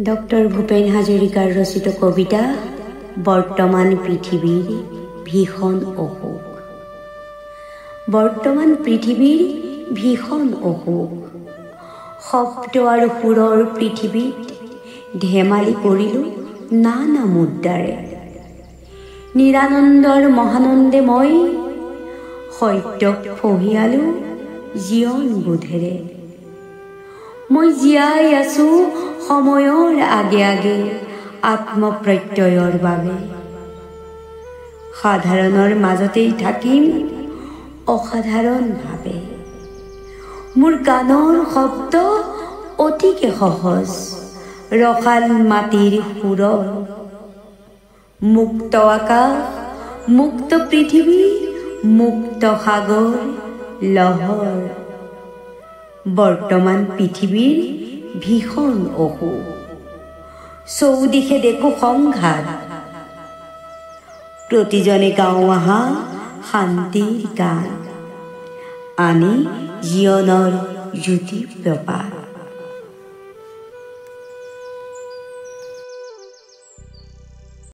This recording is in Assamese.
ডক্টৰ ভূপেন হাজৰিকাৰ ৰচিত কবিতা বৰ্তমান পৃথিৱীৰ ভীষণ অসুখ। বৰ্তমান পৃথিৱীৰ ভীষণ অসুখ, শব্দ আৰু সুৰৰ পৃথিৱীত ধেমালি কৰিলোঁ নানা মুদ্ৰাৰে। নিৰানন্দৰ মহানন্দে মই সত্যক ফহিয়ালোঁ জীৱন বোধেৰে। মই জীয়াই আছোঁ সময়ৰ আগে আগে আত্মপ্ৰত্যয়ৰ বাবে। সাধাৰণৰ মাজতেই থাকিম অসাধাৰণভাৱে। মোৰ গানৰ শব্দ অতিকে সহজ, ৰসাল মাটিৰ সুৰৰ। মুক্ত আকাশ, মুক্ত পৃথিৱী, মুক্ত সাগৰ লহৰ। বৰ্তমান পৃথিৱীৰ ভীষণ অসুখ, চৌদিশে দেখো সংঘাত। প্ৰতিজনে গাওঁ আহা শান্তিৰ গান, আনি জীৱনৰ জ্যোতি প্ৰপাত।